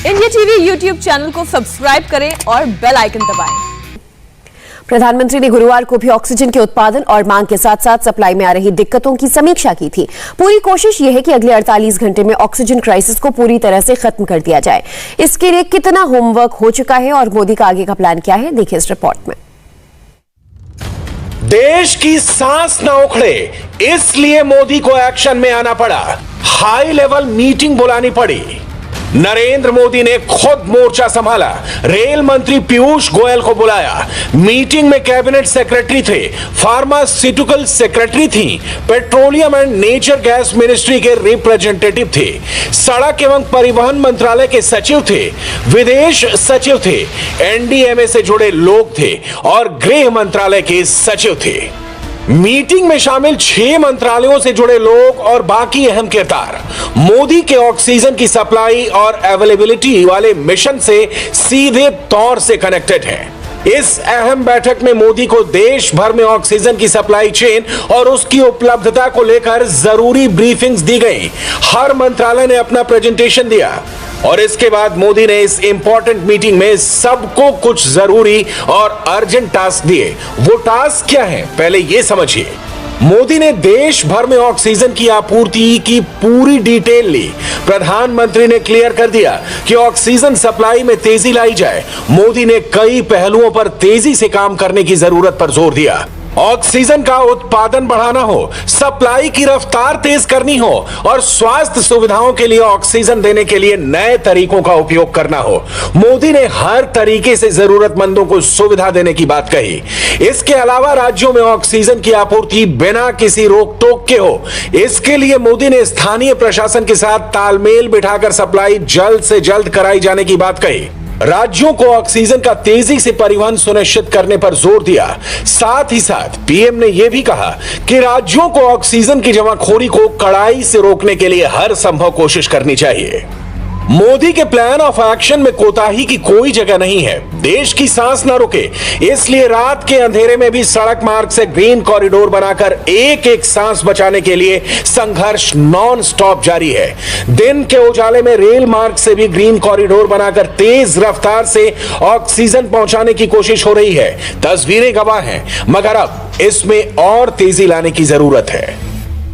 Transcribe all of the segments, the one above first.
India TV YouTube channel को subscribe करें और बेल आइकन दबाएं। प्रधानमंत्री ने गुरुवार को भी ऑक्सीजन के उत्पादन और मांग के साथ साथ सप्लाई में आ रही दिक्कतों की समीक्षा की थी। पूरी कोशिश यह है कि अगले 48 घंटे में ऑक्सीजन क्राइसिस को पूरी तरह से खत्म कर दिया जाए। इसके लिए कितना होमवर्क हो चुका है और मोदी का आगे का प्लान क्या है, देखिए इस रिपोर्ट में। देश की सांस न उखड़े, इसलिए मोदी को एक्शन में आना पड़ा। हाई लेवल मीटिंग बुलानी पड़ी। नरेंद्र मोदी ने खुद मोर्चा संभाला। रेल मंत्री पीयूष गोयल को बुलाया। मीटिंग में कैबिनेट सेक्रेटरी थे, फार्मास्यूटिकल सेक्रेटरी थी, petroleum and nature gas ministry के रिप्रेजेंटेटिव थे, सड़क एवं परिवहन मंत्रालय के सचिव थे, विदेश सचिव थे, एनडीएमए से जुड़े लोग थे और गृह मंत्रालय के सचिव थे। मीटिंग में शामिल 6 मंत्रालयों से जुड़े लोग और बाकी अहम किरदार मोदी के ऑक्सीजन की सप्लाई और अवेलेबिलिटी वाले मिशन से सीधे तौर से कनेक्टेड हैं। इस अहम बैठक में मोदी को देश भर में ऑक्सीजन की सप्लाई चेन और उसकी उपलब्धता को लेकर जरूरी ब्रीफिंग्स दी गई। हर मंत्रालय ने अपना प्रेजेंटेशन दिया और इसके बाद मोदी ने इस इंपॉर्टेंट मीटिंग में सबको कुछ जरूरी और अर्जेंट टास्क दिए। वो टास्क क्या है, पहले ये समझिए। मोदी ने देश भर में ऑक्सीजन की आपूर्ति की पूरी डिटेल ली। प्रधानमंत्री ने क्लियर कर दिया कि ऑक्सीजन सप्लाई में तेजी लाई जाए। मोदी ने कई पहलुओं पर तेजी से काम करने की जरूरत पर जोर दिया। ऑक्सीजन का उत्पादन बढ़ाना हो, सप्लाई की रफ्तार तेज करनी हो और स्वास्थ्य सुविधाओं के लिए ऑक्सीजन देने के लिए नए तरीकों का उपयोग करना हो। मोदी ने हर तरीके से जरूरतमंदों को सुविधा देने की बात कही। इसके अलावा राज्यों में ऑक्सीजन की आपूर्ति बिना किसी रोक टोक के हो, इसके लिए मोदी ने स्थानीय प्रशासन के साथ तालमेल बिठाकर सप्लाई जल्द से जल्द कराई जाने की बात कही। राज्यों को ऑक्सीजन का तेजी से परिवहन सुनिश्चित करने पर जोर दिया। साथ ही साथ पीएम ने यह भी कहा कि राज्यों को ऑक्सीजन की जमाखोरी को कड़ाई से रोकने के लिए हर संभव कोशिश करनी चाहिए। मोदी के प्लान ऑफ एक्शन में कोताही की कोई जगह नहीं है। देश की सांस न रुके, इसलिए रात के अंधेरे में भी सड़क मार्ग से ग्रीन कॉरिडोर बनाकर एक एक सांस बचाने के लिए संघर्ष नॉन स्टॉप जारी है। दिन के उजाले में रेल मार्ग से भी ग्रीन कॉरिडोर बनाकर तेज रफ्तार से ऑक्सीजन पहुंचाने की कोशिश हो रही है। तस्वीरें गवाह हैं, मगर अब इसमें और तेजी लाने की जरूरत है।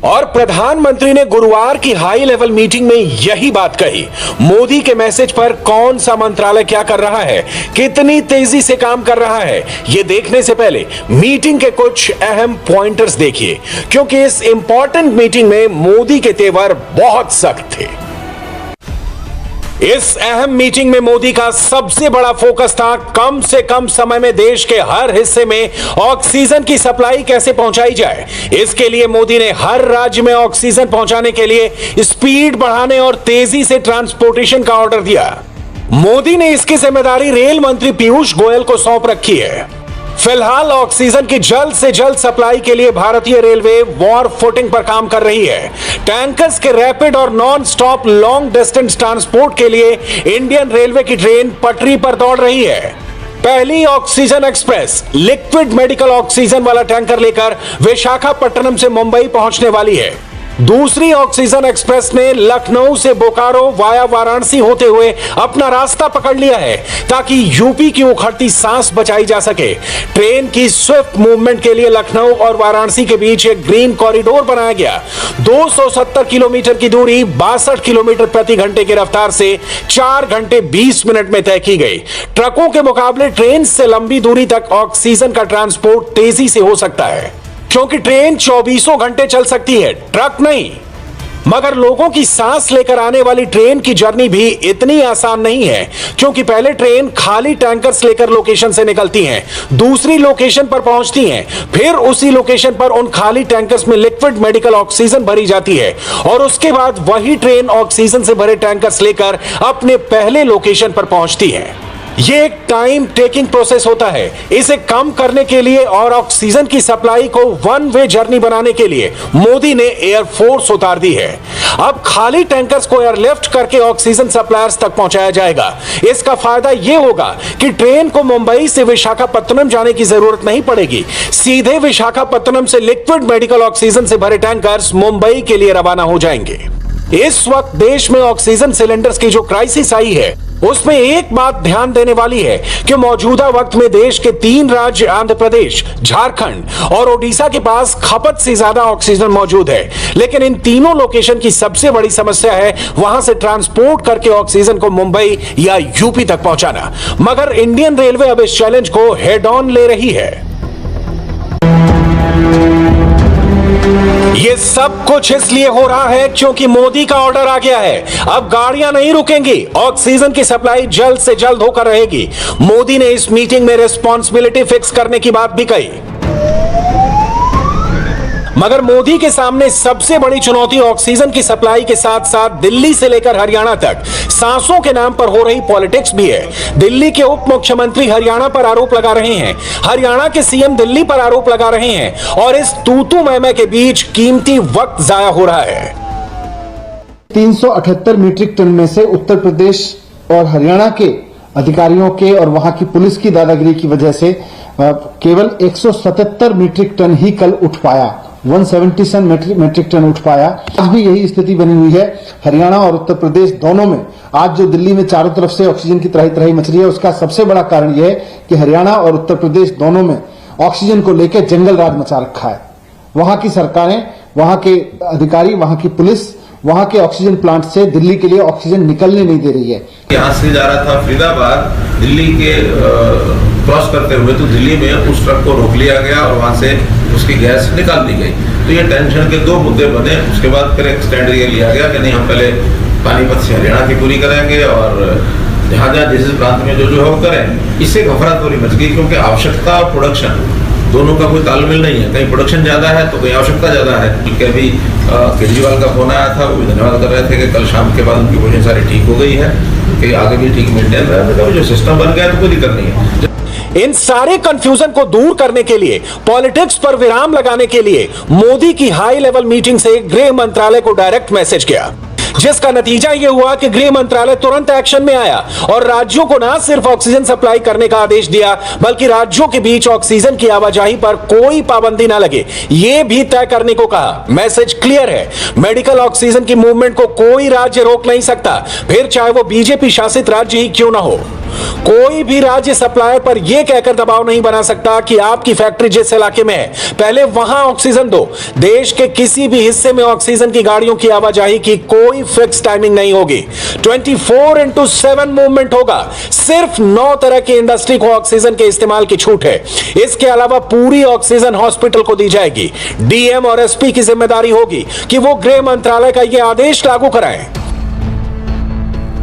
और प्रधानमंत्री ने गुरुवार की हाई लेवल मीटिंग में यही बात कही। मोदी के मैसेज पर कौन सा मंत्रालय क्या कर रहा है, कितनी तेजी से काम कर रहा है, यह देखने से पहले मीटिंग के कुछ अहम पॉइंटर्स देखिए, क्योंकि इस इंपॉर्टेंट मीटिंग में मोदी के तेवर बहुत सख्त थे। इस अहम मीटिंग में मोदी का सबसे बड़ा फोकस था कम से कम समय में देश के हर हिस्से में ऑक्सीजन की सप्लाई कैसे पहुंचाई जाए। इसके लिए मोदी ने हर राज्य में ऑक्सीजन पहुंचाने के लिए स्पीड बढ़ाने और तेजी से ट्रांसपोर्टेशन का ऑर्डर दिया। मोदी ने इसकी जिम्मेदारी रेल मंत्री पीयूष गोयल को सौंप रखी है। फिलहाल ऑक्सीजन की जल्द से जल्द सप्लाई के लिए भारतीय रेलवे वॉर फुटिंग पर काम कर रही है। टैंकर्स के रैपिड और non stop long distance transport के लिए इंडियन रेलवे की ट्रेन पटरी पर दौड़ रही है। पहली oxygen express liquid medical oxygen वाला टैंकर लेकर विशाखापट्टनम से मुंबई पहुंचने वाली है। दूसरी ऑक्सीजन एक्सप्रेस ने लखनऊ से बोकारो वाया वाराणसी होते हुए अपना रास्ता पकड़ लिया है, ताकि यूपी की उखड़ती सांस बचाई जा सके। ट्रेन की स्विफ्ट मूवमेंट के लिए लखनऊ और वाराणसी के बीच एक ग्रीन कॉरिडोर बनाया गया। 270 किलोमीटर की दूरी 62 किलोमीटर प्रति घंटे की रफ्तार से 4 घंटे 20 मिनट में तय की गई। ट्रकों के मुकाबले ट्रेन से लंबी दूरी तक ऑक्सीजन का ट्रांसपोर्ट तेजी से हो सकता है, क्योंकि ट्रेन 24 घंटे चल सकती है, ट्रक नहीं। मगर लोगों की सांस लेकर आने वाली ट्रेन की जर्नी भी इतनी आसान नहीं है, क्योंकि पहले ट्रेन खाली टैंकर्स लेकर लोकेशन से निकलती हैं, दूसरी लोकेशन पर पहुंचती हैं, फिर उसी लोकेशन पर उन खाली टैंकर्स में लिक्विड मेडिकल ऑक्सीजन भरी जाती है और उसके बाद वही ट्रेन ऑक्सीजन से भरे टैंकर्स लेकर अपने पहले लोकेशन पर पहुंचती है। ये एक टाइम टेकिंग प्रोसेस होता है। इसे कम करने के लिए और ऑक्सीजन की सप्लाई को वन वे जर्नी बनाने के लिए मोदी ने एयरफोर्स उतार दी है। अब खाली टैंकर्स को एयरलिफ्ट करके ऑक्सीजन सप्लायर्स तक पहुंचाया जाएगा। इसका फायदा यह होगा कि ट्रेन को मुंबई से विशाखापट्टनम जाने की जरूरत नहीं पड़ेगी। सीधे विशाखापट्टनम से लिक्विड मेडिकल ऑक्सीजन से भरे टैंकर्स मुंबई के लिए रवाना हो जाएंगे। इस वक्त देश में ऑक्सीजन सिलेंडर्स की जो क्राइसिस आई है, उसमें एक बात ध्यान देने वाली है कि मौजूदा वक्त में देश के 3 राज्य आंध्र प्रदेश, झारखंड और ओडिशा के पास खपत से ज्यादा ऑक्सीजन मौजूद है, लेकिन इन तीनों लोकेशन की सबसे बड़ी समस्या है वहां से ट्रांसपोर्ट करके ऑक्सीजन को मुंबई या यूपी तक पहुंचाना। मगर इंडियन रेलवे अब इस चैलेंज को हेड ऑन ले रही है। ये सब कुछ इसलिए हो रहा है क्योंकि मोदी का ऑर्डर आ गया है। अब गाड़ियां नहीं रुकेंगी, ऑक्सीजन की सप्लाई जल्द से जल्द होकर रहेगी। मोदी ने इस मीटिंग में रिस्पांसिबिलिटी फिक्स करने की बात भी कही। मगर मोदी के सामने सबसे बड़ी चुनौती ऑक्सीजन की सप्लाई के साथ साथ दिल्ली से लेकर हरियाणा तक सांसों के नाम पर हो रही पॉलिटिक्स भी है। दिल्ली के उप मुख्यमंत्री हरियाणा पर आरोप लगा रहे हैं, हरियाणा के सीएम दिल्ली पर आरोप लगा रहे हैं और इस तू-तू मैं-मैं के बीच कीमती वक्त जाया हो रहा है। 378 मीट्रिक टन में से उत्तर प्रदेश और हरियाणा के अधिकारियों के और वहां की पुलिस की दादागिरी की वजह से केवल 177 मीट्रिक टन ही कल उठ पाया, 177 मीट्रिक टन उठ पाया। आज भी यही स्थिति बनी हुई है। हरियाणा और उत्तर प्रदेश दोनों में आज जो दिल्ली में चारों तरफ से ऑक्सीजन की त्राही त्राही मच रही है, उसका सबसे बड़ा कारण यह है कि हरियाणा और उत्तर प्रदेश दोनों में ऑक्सीजन को लेकर जंगल राज मचा रखा है। वहां की सरकारें, वहां के अधिकारी, वहां की पुलिस वहां के ऑक्सीजन प्लांट से दिल्ली के लिए ऑक्सीजन निकलने नहीं दे रही है। यहाँ से जा रहा था फरीदाबाद, दिल्ली के क्रॉस करते हुए तो दिल्ली में उस ट्रक को रोक लिया गया और वहां से उसकी गैस निकाल दी गई। तो ये टेंशन के 2 मुद्दे बने। उसके बाद फिर एक स्टैंड ये लिया गया कि नहीं, हम पहले पानीपत से हरियाणा की पूरी करेंगे और जहां जहां जिस प्रांत में जो है वो करें। इससे घबराहट मच गई क्योंकि आवश्यकता और प्रोडक्शन दोनों का कोई तालमेल नहीं है। कहीं प्रोडक्शन ज्यादा है तो कहीं आवश्यकता ज्यादा है। क्योंकि अभी केजरीवाल का फोन आया था, वो भी धन्यवाद कर रहे थे कि कल शाम के बाद उनकी पोजीशन सारी ठीक हो गई है कि आगे भी ठीक मेंटेन रहा है। जो सिस्टम बन गया तो कोई दिक्कत नहीं है। इन सारे कंफ्यूजन को दूर करने के लिए, पॉलिटिक्स पर विराम लगाने के लिए मोदी की हाई लेवल मीटिंग से गृह मंत्रालय को डायरेक्ट मैसेज गया, जिसका नतीजा यह हुआ कि गृह मंत्रालय तुरंत एक्शन में आया और राज्यों को ना सिर्फ ऑक्सीजन सप्लाई करने का आदेश दिया, बल्कि राज्यों के बीच ऑक्सीजन की आवाजाही पर कोई पाबंदी ना लगे, यह भी तय करने को कहा। मैसेज क्लियर है, मेडिकल ऑक्सीजन की मूवमेंट को कोई राज्य रोक नहीं सकता, फिर चाहे वो बीजेपी शासित राज्य ही क्यों ना हो। कोई भी राज्य सप्लायर पर यह कहकर दबाव नहीं बना सकता कि आपकी फैक्ट्री जिस इलाके में है पहले वहां ऑक्सीजन दो। देश के किसी भी हिस्से में ऑक्सीजन की गाड़ियों की आवाजाही की कोई फिक्स टाइमिंग नहीं होगी, 24/7 मूवमेंट होगा। सिर्फ 9 तरह की इंडस्ट्री को ऑक्सीजन के इस्तेमाल की छूट है। इसके अलावा पूरी ऑक्सीजन हॉस्पिटल को दी जाएगी। डीएम और एसपी की जिम्मेदारी होगी कि वो गृह मंत्रालय का यह आदेश लागू कराएं।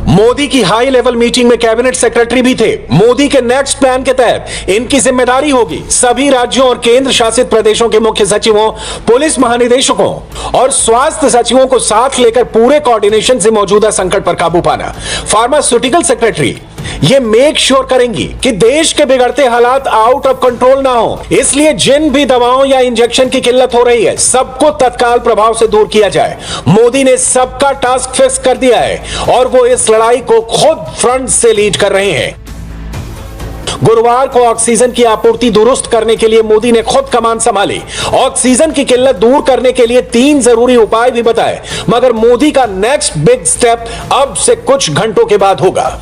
मोदी की हाई लेवल मीटिंग में कैबिनेट सेक्रेटरी भी थे। मोदी के नेक्स्ट प्लान के तहत इनकी जिम्मेदारी होगी सभी राज्यों और केंद्र शासित प्रदेशों के मुख्य सचिवों, पुलिस महानिदेशकों और स्वास्थ्य सचिवों को साथ लेकर पूरे कोऑर्डिनेशन से मौजूदा संकट पर काबू पाना। फार्मास्यूटिकल सेक्रेटरी ये मेक श्योर करेंगी कि देश के बिगड़ते हालात आउट ऑफ कंट्रोल ना हो, इसलिए जिन भी दवाओं या इंजेक्शन की किल्लत हो रही है सबको तत्काल प्रभाव से दूर किया जाए। मोदी ने सबका टास्क फिक्स कर दिया है और वो इस लड़ाई को खुद फ्रंट से लीड कर रहे हैं। गुरुवार को ऑक्सीजन की आपूर्ति दुरुस्त करने के लिए मोदी ने खुद कमान संभाली। ऑक्सीजन की किल्लत दूर करने के लिए 3 जरूरी उपाय भी बताए, मगर मोदी का नेक्स्ट बिग स्टेप अब से कुछ घंटों के बाद होगा।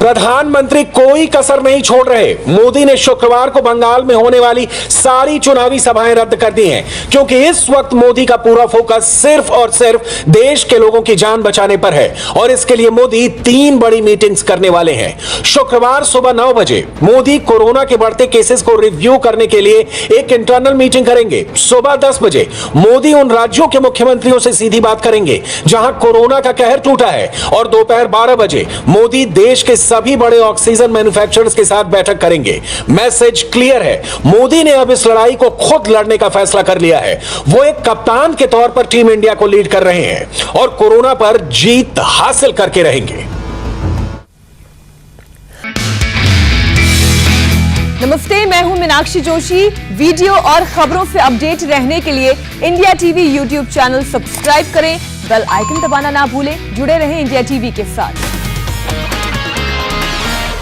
प्रधानमंत्री कोई कसर नहीं छोड़ रहे। मोदी ने शुक्रवार को बंगाल में होने वाली सारी चुनावी सभाएं रद्द कर दी हैं, क्योंकि इस वक्त मोदी का पूरा फोकस सिर्फ और सिर्फ देश के लोगों की जान बचाने पर है और इसके लिए मोदी 3 बड़ी मीटिंग्स करने वाले हैं। शुक्रवार सुबह 9 बजे मोदी कोरोना के बढ़ते केसेस को रिव्यू करने के लिए एक इंटरनल मीटिंग करेंगे। सुबह 10 बजे मोदी उन राज्यों के मुख्यमंत्रियों से सीधी बात करेंगे जहां कोरोना का कहर टूटा है और दोपहर 12 बजे मोदी देश के सभी बड़े ऑक्सीजन मैन्युफैक्चरर्स के साथ बैठक करेंगे। मैसेज क्लियर है, मोदी ने अब इस लड़ाई को खुद लड़ने का फैसला कर लिया है। वो एक कप्तान के तौर पर टीम इंडिया को लीड कर रहे हैं और कोरोना पर जीत हासिल करके रहेंगे। नमस्ते, मैं हूं मीनाक्षी जोशी। वीडियो और खबरों से अपडेट रहने के लिए India TV YouTube channel subscribe करें, बेल आइकन दबाना ना भूलें। जुड़े रहें इंडिया टीवी के साथ।